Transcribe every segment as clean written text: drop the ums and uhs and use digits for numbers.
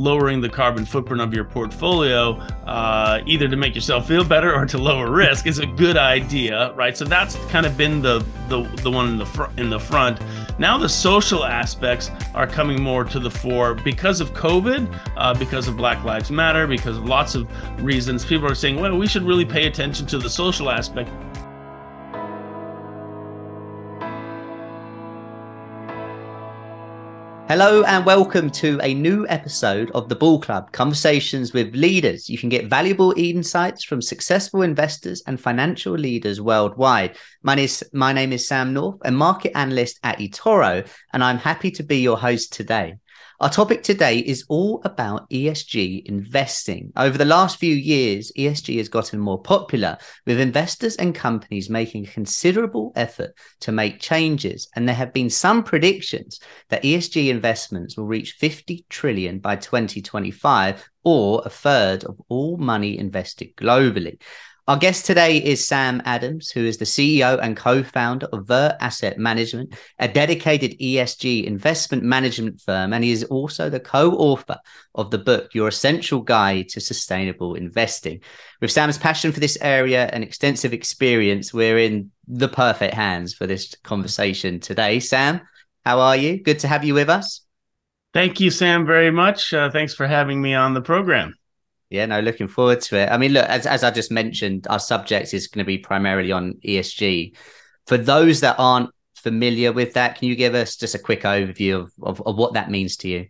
lowering the carbon footprint of your portfolio, either to make yourself feel better or to lower risk, is a good idea, right? So that's kind of been the one in the front. Now the social aspects are coming more to the fore because of COVID, because of Black Lives Matter, because of lots of reasons. People are saying, well, we should really pay attention to the social aspect. Hello and welcome to a new episode of the Bull Club, Conversations with Leaders. You can get valuable insights from successful investors and financial leaders worldwide. My name is Sam North, a market analyst at eToro, and I'm happy to be your host today. Our topic today is all about ESG investing. Over the last few years, ESG has gotten more popular, with investors and companies making a considerable effort to make changes. And there have been some predictions that ESG investments will reach 50 trillion by 2025, or a third of all money invested globally. Our guest today is Sam Adams, who is the CEO and co-founder of Vert Asset Management, a dedicated ESG investment management firm, and he is also the co-author of the book, Your Essential Guide to Sustainable Investing. With Sam's passion for this area and extensive experience, we're in the perfect hands for this conversation today. Sam, how are you? Good to have you with us. Thank you, Sam, very much. Thanks for having me on the program. Yeah, no, looking forward to it. I mean, look, as I just mentioned, our subject is going to be primarily on ESG. For those that aren't familiar with that, can you give us just a quick overview of what that means to you?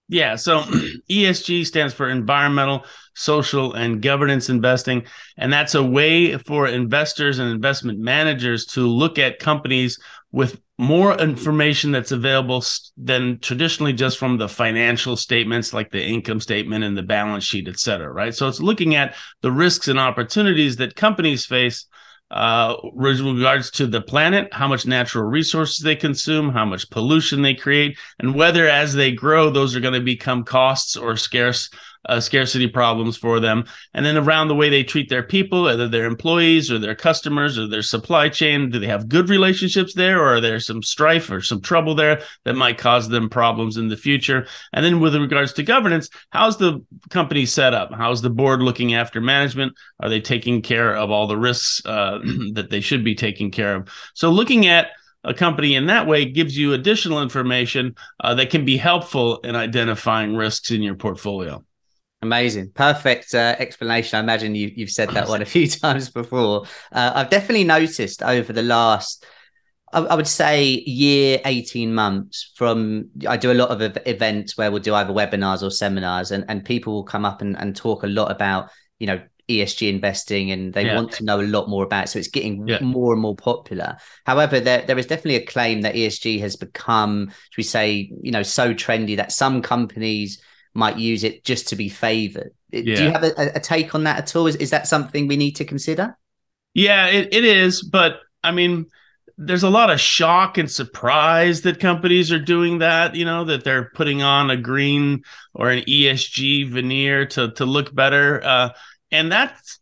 Yeah, so ESG stands for environmental, social, and governance investing. And that's a way for investors and investment managers to look at companies with more information that's available than traditionally just from the financial statements, like the income statement and the balance sheet, et cetera, right? So it's looking at the risks and opportunities that companies face with regards to the planet, how much natural resources they consume, how much pollution they create, and whether as they grow, those are going to become costs or scarcity problems for them. And then around the way they treat their people, whether their employees or their customers or their supply chain, do they have good relationships there, or are there some strife or some trouble there that might cause them problems in the future? And then with regards to governance, how's the company set up? How's the board looking after management? Are they taking care of all the risks that they should be taking care of? So looking at a company in that way gives you additional information that can be helpful in identifying risks in your portfolio. Amazing. Perfect explanation. I imagine you've said that one a few times before. I've definitely noticed over the last, I would say, year, 18 months, I do a lot of events where we'll do either webinars or seminars, and people will come up and talk a lot about, ESG investing, and they want to know a lot more about it. So it's getting more and more popular. However, there is definitely a claim that ESG has become, should we say, so trendy that some companies might use it just to be favored. Do you have a take on that at all? Is that something we need to consider? Yeah, it is. But I mean, there's a lot of shock and surprise that companies are doing that, that they're putting on a green or an ESG veneer to look better. And that's,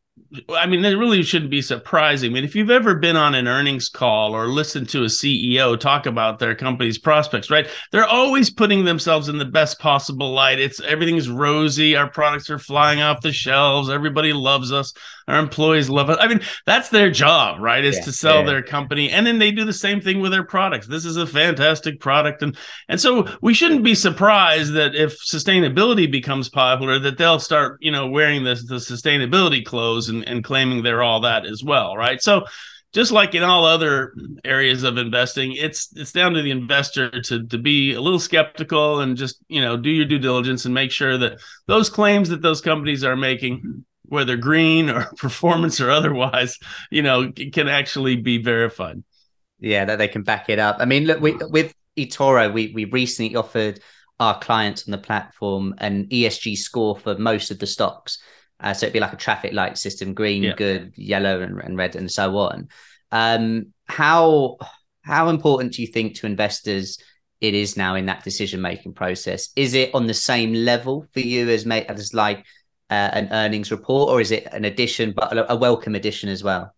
I mean, it really shouldn't be surprising. I mean, if you've ever been on an earnings call or listened to a CEO talk about their company's prospects, right? They're always putting themselves in the best possible light. Everything's rosy. Our products are flying off the shelves. Everybody loves us. Our employees love us. I mean, that's their job, right? Is to sell their company. And then they do the same thing with their products. This is a fantastic product. And so we shouldn't be surprised that if sustainability becomes popular, that they'll start, wearing the sustainability clothes and claiming they're all that as well, right? So just like in all other areas of investing, it's down to the investor to be a little skeptical and just, do your due diligence and make sure that those claims that those companies are making, whether green or performance or otherwise, can actually be verified. Yeah, that they can back it up. I mean, look, with eToro, we recently offered our clients on the platform an ESG score for most of the stocks. So it'd be like a traffic light system: green, good, yellow, and red, and so on. How important do you think to investors it is now in that decision-making process? Is it on the same level for you as like an earnings report, or is it an addition, but a welcome addition as well?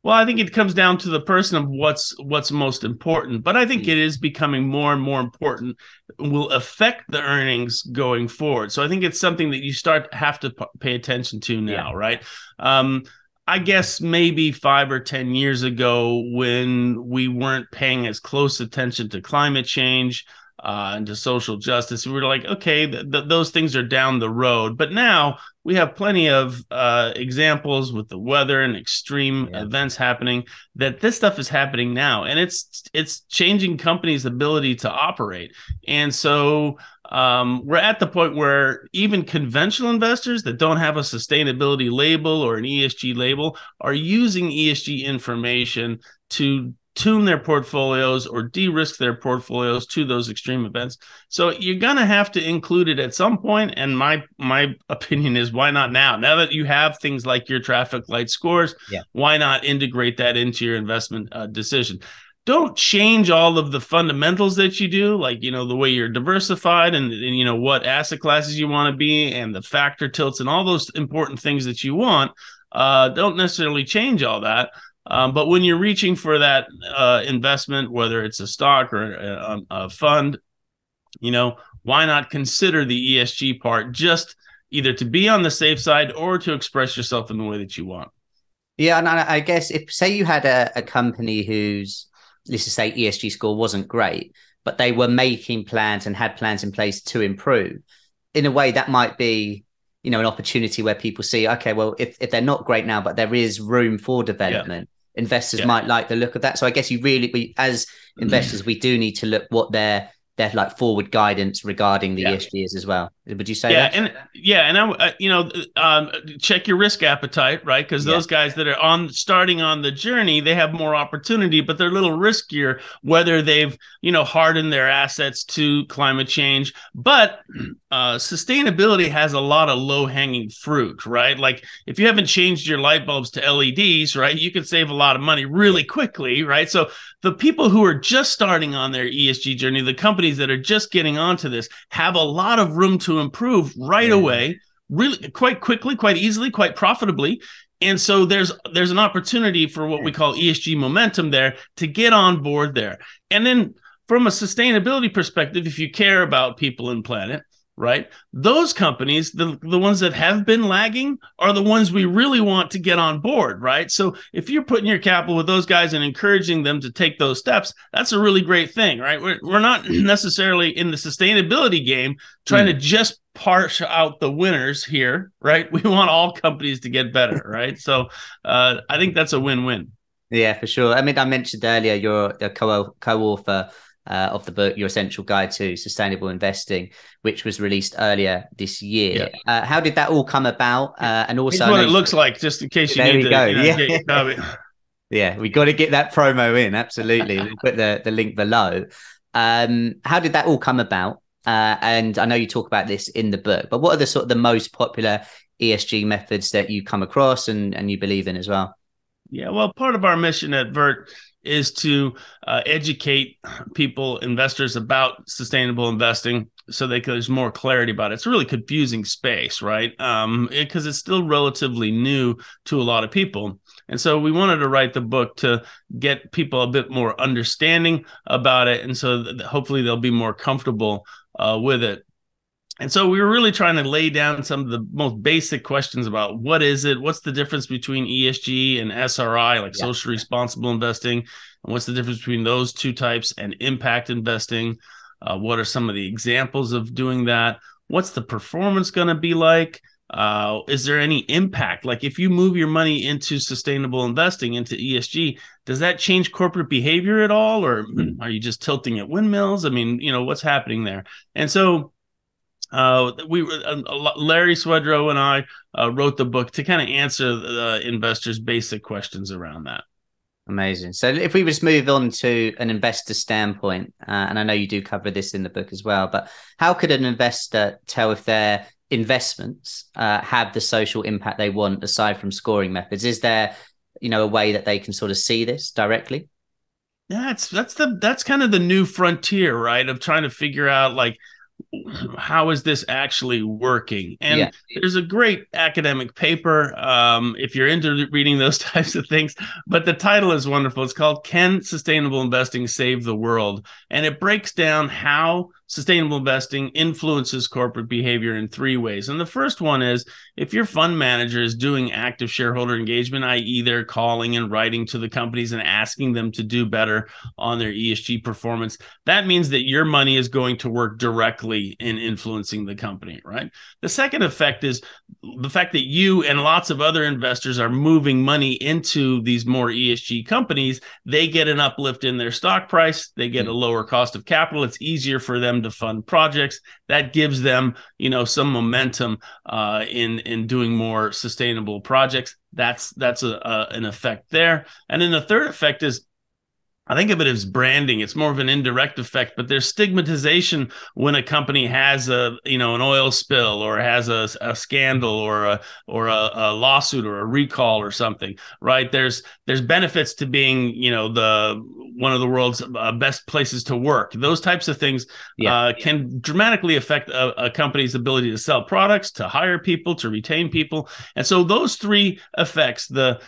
Well, I think it comes down to the person of what's most important, but I think it is becoming more and more important, will affect the earnings going forward. So I think it's something that you have to pay attention to now, right? I guess maybe 5 or 10 years ago, when we weren't paying as close attention to climate change and to social justice, we were like, okay, those things are down the road. But now we have plenty of examples with the weather and extreme events happening, that this stuff is happening now, and it's changing companies' ability to operate. And so we're at the point where even conventional investors that don't have a sustainability label or an ESG label are using ESG information to tune their portfolios or de-risk their portfolios to those extreme events. So you're going to have to include it at some point. And my opinion is, why not now? Now that you have things like your traffic light scores, why not integrate that into your investment decision? Don't change all of the fundamentals that you do, like, the way you're diversified and what asset classes you want to be and the factor tilts and all those important things that you want. Don't necessarily change all that. But when you're reaching for that investment, whether it's a stock or a fund, why not consider the ESG part, just either to be on the safe side or to express yourself in the way that you want? Yeah, and I guess if, say, you had a company whose, let's just say, ESG score wasn't great, but they were making plans and had plans in place to improve, in a way that might be, an opportunity where people see, okay, well, if they're not great now, but there is room for development, investors might like the look of that. So I guess as investors, we do need to look what their like forward guidance regarding the ESG is as well. Would you say that? Check your risk appetite, right? Because those guys that are starting on the journey, they have more opportunity, but they're a little riskier, whether they've, hardened their assets to climate change. But sustainability has a lot of low-hanging fruit, right? Like, if you haven't changed your light bulbs to LEDs, right, you can save a lot of money really quickly, right? So the people who are just starting on their ESG journey, the companies that are just getting onto this, have a lot of room to improve right away, really quite quickly, quite easily, quite profitably. And so there's an opportunity for what we call ESG momentum there, to get on board there. And then from a sustainability perspective, if you care about people and planet, right, those companies, the ones that have been lagging, are the ones we really want to get on board, right? So if you're putting your capital with those guys and encouraging them to take those steps, that's a really great thing, right? We're not necessarily in the sustainability game trying to just parse out the winners here, right? We want all companies to get better, right? So I think that's a win-win. Yeah, for sure. I mean, I mentioned earlier you're a co-author of the book, Your Essential Guide to Sustainable Investing, which was released earlier this year. How did that all come about? And also, it's what it looks like, just in case you need to get your copy. Yeah, we got to get that promo in. Absolutely. We'll put the link below. How did that all come about? And I know you talk about this in the book, but what are the most popular ESG methods that you come across and you believe in as well? Yeah, well, part of our mission at Vert is to educate people, investors, about sustainable investing, so there's more clarity about it. It's a really confusing space, right? Because it's still relatively new to a lot of people. And so we wanted to write the book to get people a bit more understanding about it, and so hopefully they'll be more comfortable with it. And so we were really trying to lay down some of the most basic questions about what is it, what's the difference between ESG and SRI, like socially responsible investing, and what's the difference between those two types and impact investing? What are some of the examples of doing that? What's the performance going to be like? Is there any impact? Like, if you move your money into sustainable investing, into ESG, does that change corporate behavior at all? Or are you just tilting at windmills? I mean, what's happening there? And so Larry Swedroe and I wrote the book to kind of answer the investors' basic questions around that. Amazing. So if we just move on to an investor standpoint, and I know you do cover this in the book as well, but how could an investor tell if their investments have the social impact they want, aside from scoring methods? Is there, a way that they can sort of see this directly? Yeah, that's kind of the new frontier, right? Of trying to figure out, like, how is this actually working? Yeah. And there's a great academic paper if you're into reading those types of things, but the title is wonderful. It's called Can Sustainable Investing Save the World? And it breaks down how sustainable investing influences corporate behavior in three ways. And the first one is if your fund manager is doing active shareholder engagement, i.e., they're calling and writing to the companies and asking them to do better on their ESG performance, that means that your money is going to work directly in influencing the company, right? The second effect is the fact that you and lots of other investors are moving money into these more ESG companies. They get an uplift in their stock price. They get a lower cost of capital. It's easier for them to fund projects. That gives them, some momentum in doing more sustainable projects. That's an effect there. And then the third effect is, I think of it as branding. It's more of an indirect effect, but there's stigmatization when a company has an oil spill or has a scandal or a lawsuit or a recall or something, right? There's benefits to being, the one of the world's best places to work. Those types of things can dramatically affect a company's ability to sell products, to hire people, to retain people. And so those three effects, the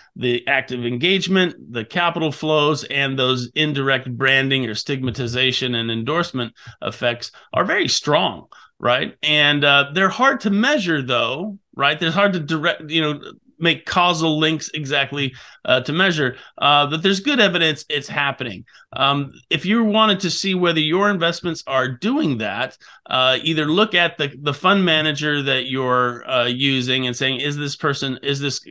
active engagement, the capital flows, and those indirect branding or stigmatization and endorsement effects are very strong, right? And they're hard to measure, though, right? They're hard to make causal links exactly to measure, but there's good evidence it's happening. If you wanted to see whether your investments are doing that, either look at the fund manager that you're using and saying, is this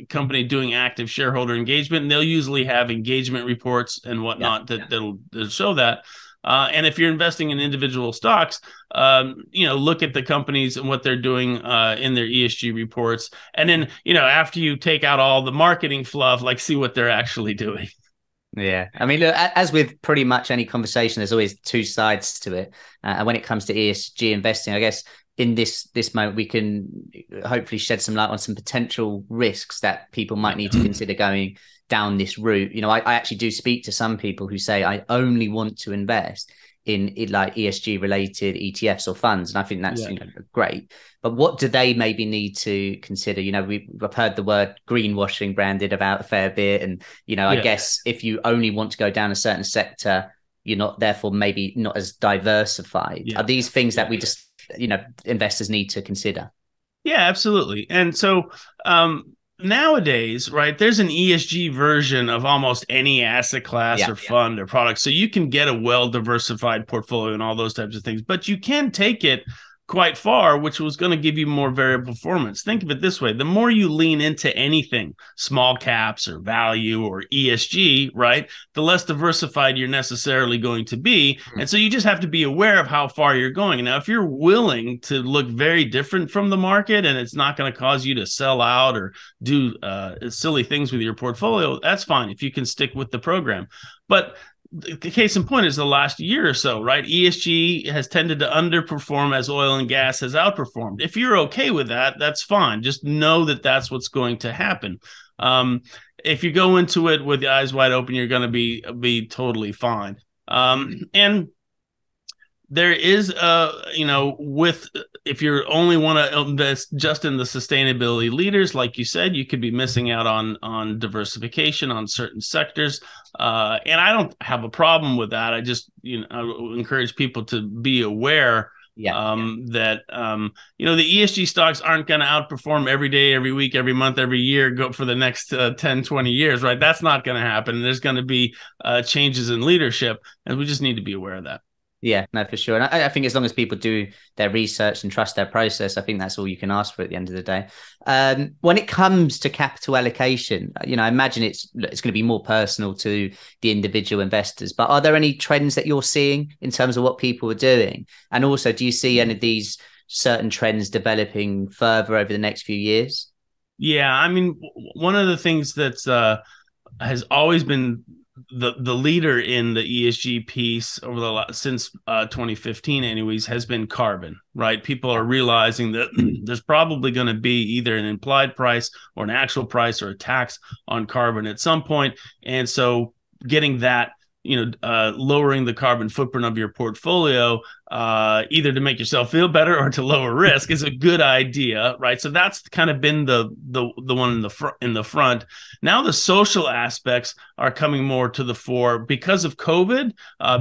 company doing active shareholder engagement? And they'll usually have engagement reports and whatnot that'll show that. And if you're investing in individual stocks, look at the companies and what they're doing in their ESG reports. And then, after you take out all the marketing fluff, see what they're actually doing. Yeah. I mean, look, as with pretty much any conversation, there's always two sides to it. And when it comes to ESG investing, I guess in this moment, we can hopefully shed some light on some potential risks that people might need to consider going down this route. I actually do speak to some people who say, I only want to invest in like ESG related ETFs or funds. And I think that's great. But what do they maybe need to consider? We've heard the word greenwashing branded about a fair bit. And, I guess if you only want to go down a certain sector, you're not therefore maybe not as diversified. Are these things that we just, investors need to consider? Yeah, absolutely. And so nowadays, right, there's an ESG version of almost any asset class or fund or product. So you can get a well-diversified portfolio and all those types of things, but you can take it quite far, which was going to give you more variable performance. Think of it this way. The more you lean into anything, small caps or value or ESG, right, the less diversified you're necessarily going to be. And so you just have to be aware of how far you're going. Now, if you're willing to look very different from the market and it's not going to cause you to sell out or do silly things with your portfolio, that's fine if you can stick with the program. But the case in point is the last year or so, right? ESG has tended to underperform as oil and gas has outperformed. If you're okay with that, that's fine. Just know that that's what's going to happen. If you go into it with the eyes wide open, you're going to be totally fine. And there is, if you only want to invest just in the sustainability leaders, like you said, you could be missing out on diversification on certain sectors. And I don't have a problem with that. I just, I encourage people to be aware that, the ESG stocks aren't going to outperform every day, every week, every month, every year, go for the next 10, 20 years, right? That's not going to happen. There's going to be changes in leadership, and we just need to be aware of that. Yeah, no, for sure. And I think as long as people do their research and trust their process, I think that's all you can ask for at the end of the day. When it comes to capital allocation, I imagine it's going to be more personal to the individual investors. But are there any trends that you're seeing in terms of what people are doing? And also, do you see any of these certain trends developing further over the next few years? Yeah, I mean, one of the things that's has always been the leader in the ESG piece since 2015 anyways has been carbon, right? People are realizing that there's probably going to be either an implied price or an actual price or a tax on carbon at some point. And so getting that lowering the carbon footprint of your portfolio, either to make yourself feel better or to lower risk, is a good idea, right? So that's kind of been the one in the front. Now the social aspects are coming more to the fore because of COVID,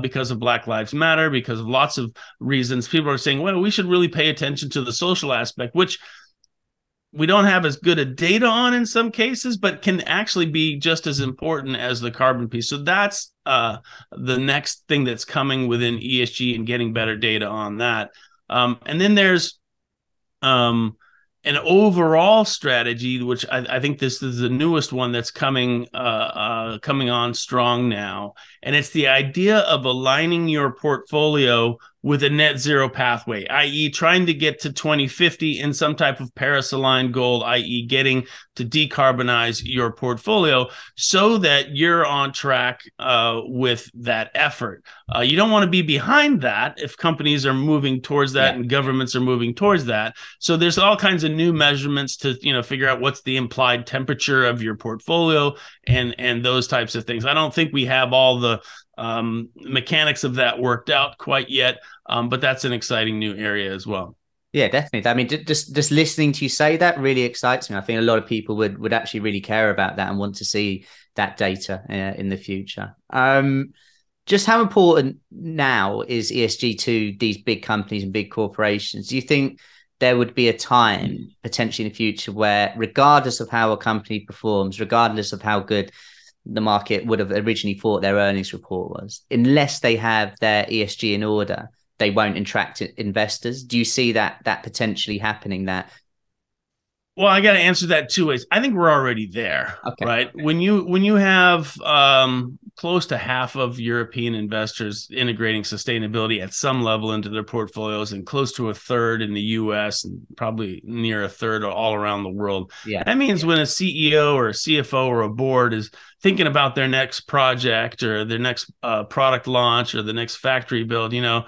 because of Black Lives Matter, because of lots of reasons. People are saying, well, we should really pay attention to the social aspect, which we don't have as good a data on in some cases, but can actually be just as important as the carbon piece. So that's the next thing that's coming within ESG and getting better data on that. And then there's an overall strategy, which I think this is the newest one that's coming on strong now. And it's the idea of aligning your portfolio with a net zero pathway, i.e. trying to get to 2050 in some type of Paris-aligned goal, i.e. getting to decarbonize your portfolio so that you're on track with that effort. You don't want to be behind that if companies are moving towards that and governments are moving towards that. So there's all kinds of new measurements to figure out what's the implied temperature of your portfolio and those types of things. I don't think we have all the mechanics of that worked out quite yet, but that's an exciting new area as well. Yeah, definitely. I mean, just listening to you say that really excites me. I think a lot of people would actually really care about that and want to see that data in the future. Just how important now is ESG to these big companies and big corporations? Do you think there would be a time potentially in the future where, regardless of how a company performs, regardless of how good the market would have originally thought their earnings report was, unless they have their ESG in order, they won't attract investors? Do you see that potentially happening? Well, I got to answer that two ways. I think we're already there, right? When you have close to half of European investors integrating sustainability at some level into their portfolios, and close to a third in the US, and probably near a third all around the world. That means when a CEO or a CFO or a board is thinking about their next project or their next product launch or the next factory build, they're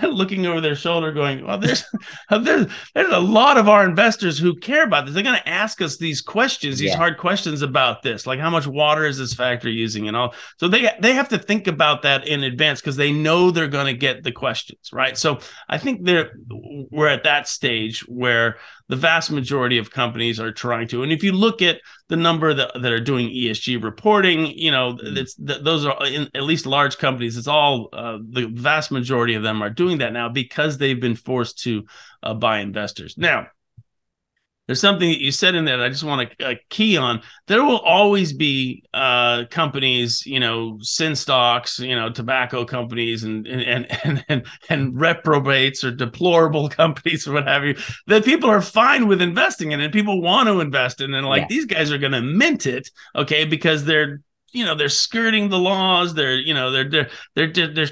looking over their shoulder going, well, there's a lot of our investors who care about this. They're going to ask us these questions, these hard questions about this, like how much water is this factory using and all. So they have to think about that in advance because they know they're going to get the questions, right? So I think we're at that stage where the vast majority of companies are trying to. And if you look at the number that are doing ESG reporting, those are, at least large companies, it's all the vast majority of them are doing that now because they've been forced to by investors. Now, there's something that you said in there that I just want to key on. There will always be companies, sin stocks, tobacco companies and reprobates or deplorable companies or what have you, that people are fine with investing in and people want to invest in. And these guys are going to mint it, okay, because they're skirting the laws. They're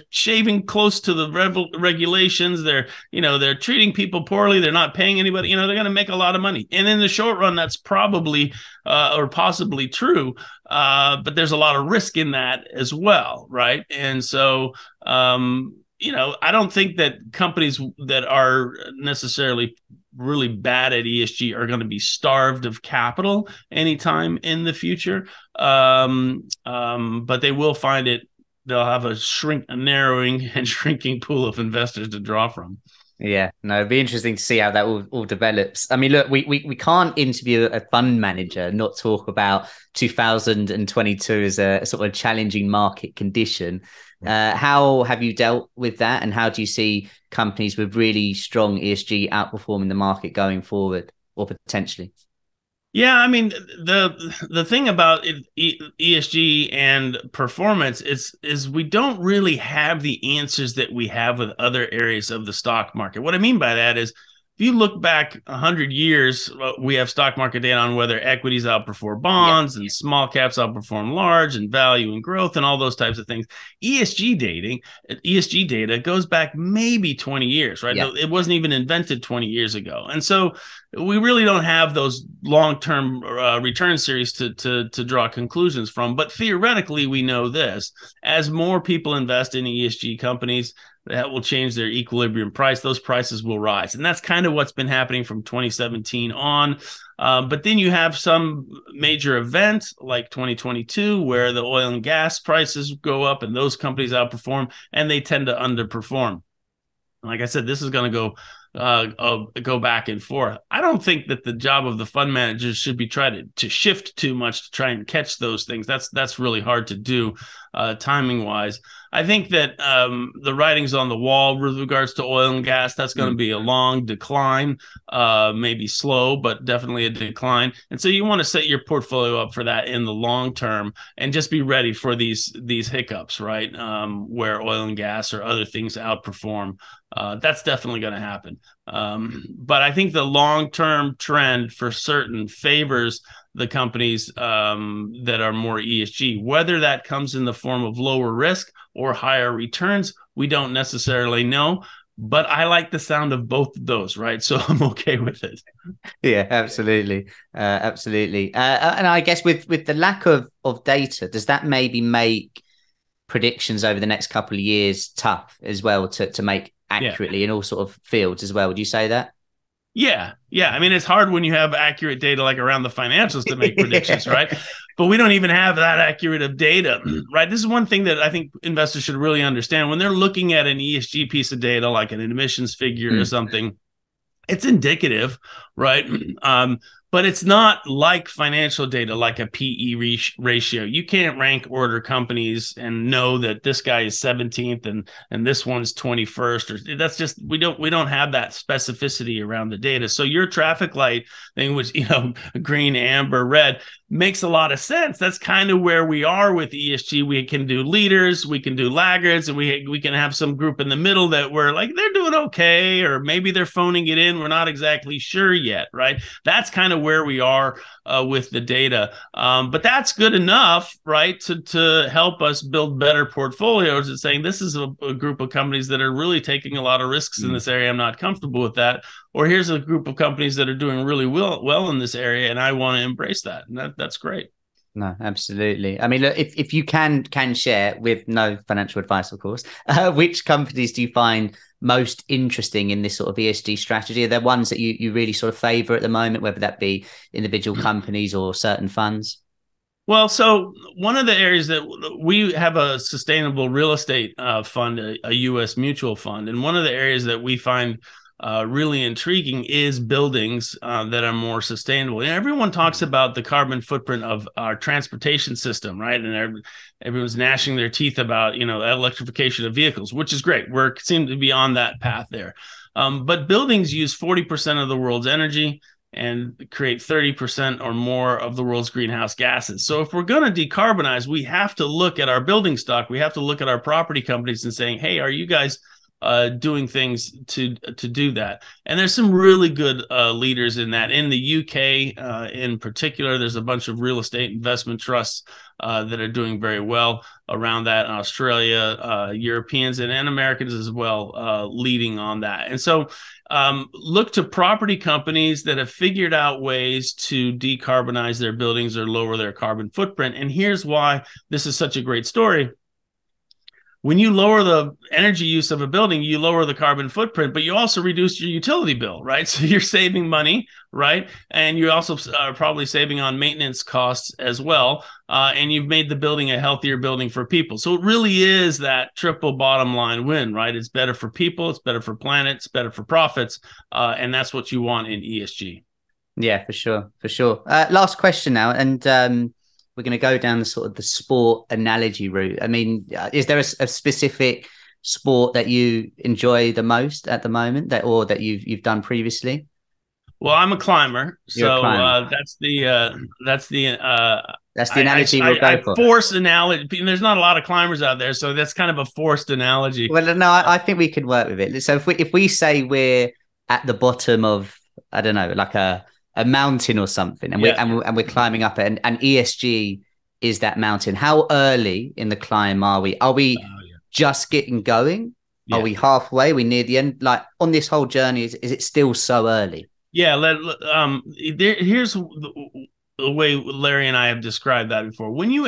shaving close to the regulations. They're treating people poorly. They're not paying anybody. They're going to make a lot of money. And in the short run, that's probably or possibly true. But there's a lot of risk in that as well, right? And so, I don't think that companies that are necessarily really bad at ESG are going to be starved of capital anytime in the future. But they will find it. They'll have a narrowing and shrinking pool of investors to draw from. Yeah, no, it'd be interesting to see how that all develops. I mean, look, we can't interview a fund manager, not talk about 2022 as a sort of challenging market condition. How have you dealt with that, and how do you see companies with really strong ESG outperforming the market going forward, or potentially? Yeah, I mean, the thing about ESG and performance is we don't really have the answers that we have with other areas of the stock market. What I mean by that is, if you look back 100 years, we have stock market data on whether equities outperform bonds and small caps outperform large, and value and growth and all those types of things. ESG data goes back maybe 20 years, right? Yeah. It wasn't even invented 20 years ago. And so we really don't have those long-term return series to draw conclusions from. But theoretically, we know this: as more people invest in ESG companies, that will change their equilibrium price. Those prices will rise. And that's kind of what's been happening from 2017 on. But then you have some major event like 2022 where the oil and gas prices go up and those companies outperform, and they tend to underperform. Like I said, this is going to go back and forth. I don't think that the job of the fund managers should be trying to shift too much to try and catch those things. That's really hard to do timing wise. I think that the writing's on the wall with regards to oil and gas. That's going to be a long decline, maybe slow, but definitely a decline. And so you want to set your portfolio up for that in the long term and just be ready for these hiccups, right? Where oil and gas or other things outperform. That's definitely going to happen. But I think the long-term trend for certain favors the companies that are more ESG. Whether that comes in the form of lower risk or higher returns, we don't necessarily know. But I like the sound of both of those, right? So I'm okay with it. Yeah, absolutely. Absolutely. And I guess with the lack of data, does that maybe make predictions over the next couple of years tough as well to make accurately in all sort of fields as well? Would you say that? Yeah. I mean, it's hard when you have accurate data like around the financials to make predictions, right? But we don't even have that accurate of data, right? This is one thing that I think investors should really understand when they're looking at an ESG piece of data, like an emissions figure or something. It's indicative, right? But it's not like financial data, like a PE ratio. You can't rank order companies and know that this guy is 17th and this one's 21st. Or that's just we don't have that specificity around the data. So your traffic light thing, which green, amber, red, makes a lot of sense. That's kind of where we are with ESG. We can do leaders, we can do laggards, and we can have some group in the middle that we're like they're doing okay, or maybe they're phoning it in. We're not exactly sure yet, right? That's kind of where we are with the data. But that's good enough, right, to help us build better portfolios. It's saying this is a group of companies that are really taking a lot of risks in this area. I'm not comfortable with that. Or here's a group of companies that are doing really well in this area, and I want to embrace that. And that's great. No, absolutely. I mean, look, if you can share with no financial advice, of course, which companies do you find most interesting in this sort of ESG strategy? Are there ones that you really sort of favor at the moment, whether that be individual companies or certain funds? Well, so one of the areas that we have a sustainable real estate fund, a U.S. mutual fund, and one of the areas that we find really intriguing is buildings that are more sustainable. And everyone talks about the carbon footprint of our transportation system, right? And everyone's gnashing their teeth about, electrification of vehicles, which is great. We seem to be on that path there. But buildings use 40% of the world's energy and create 30% or more of the world's greenhouse gases. So if we're going to decarbonize, we have to look at our building stock. We have to look at our property companies and saying, hey, are you guys doing things to do that? And there's some really good leaders in that. In the UK, in particular, there's a bunch of real estate investment trusts that are doing very well around that. In Australia, Europeans and Americans as well, leading on that. And so look to property companies that have figured out ways to decarbonize their buildings or lower their carbon footprint. And here's why this is such a great story. When you lower the energy use of a building, you lower the carbon footprint, but you also reduce your utility bill, right? So you're saving money, right? And you also are probably saving on maintenance costs as well. And you've made the building a healthier building for people. So it really is that triple bottom line win, right? It's better for people, it's better for planet, it's better for profits. And that's what you want in ESG. Yeah, for sure. For sure. Last question now. And we're going to go down the sort of the sport analogy route. I mean, is there a specific sport that you enjoy the most at the moment that you've done previously? Well, I'm a climber, so that's the analogy we'll go for. Forced analogy. There's not a lot of climbers out there, so that's kind of a forced analogy. Well, no, I think we could work with it. So if we say we're at the bottom of, I don't know, like a mountain or something, and we're climbing up it, and ESG is that mountain. How early in the climb are we? Are we just getting going? Are we halfway? Are we near the end? Like on this whole journey, is it still so early? Yeah. Here's the way Larry and I have described that before. When you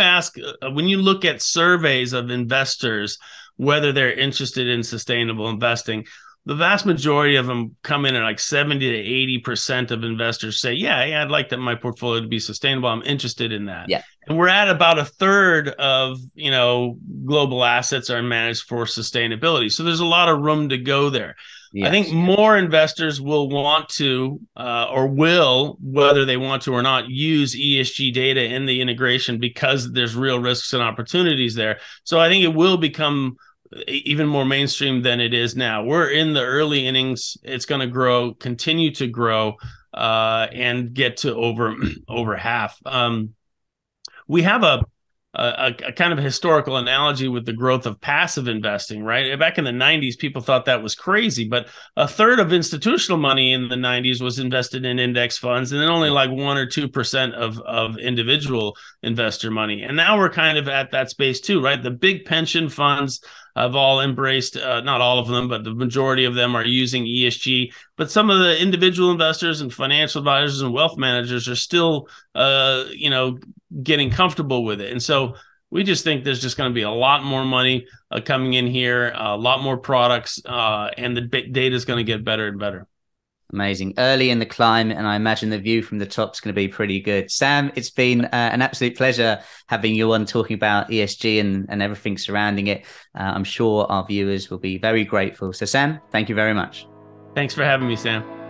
look at surveys of investors, whether they're interested in sustainable investing. The vast majority of them come in at like 70 to 80% of investors say, yeah, I'd like that my portfolio to be sustainable. I'm interested in that. Yeah. And we're at about a third of, global assets are managed for sustainability. So there's a lot of room to go there. Yes. I think more investors will want to, or will, whether they want to or not, use ESG data in the integration because there's real risks and opportunities there. So I think it will become even more mainstream than it is now. We're in the early innings. It's going to grow, continue to grow, and get to over half. We have a kind of historical analogy with the growth of passive investing, right? Back in the 90s, people thought that was crazy, but a third of institutional money in the 90s was invested in index funds, and then only like 1 or 2% of individual investor money. And now we're kind of at that space too, right? The big pension funds have all embraced, not all of them, but the majority of them are using ESG. But some of the individual investors and financial advisors and wealth managers are still, getting comfortable with it. And so we just think there's just going to be a lot more money coming in here, a lot more products, and the data is going to get better and better. Amazing. Early in the climb, and I imagine the view from the top is going to be pretty good. Sam, it's been an absolute pleasure having you on talking about ESG and everything surrounding it. I'm sure our viewers will be very grateful. So Sam, thank you very much. Thanks for having me, Sam.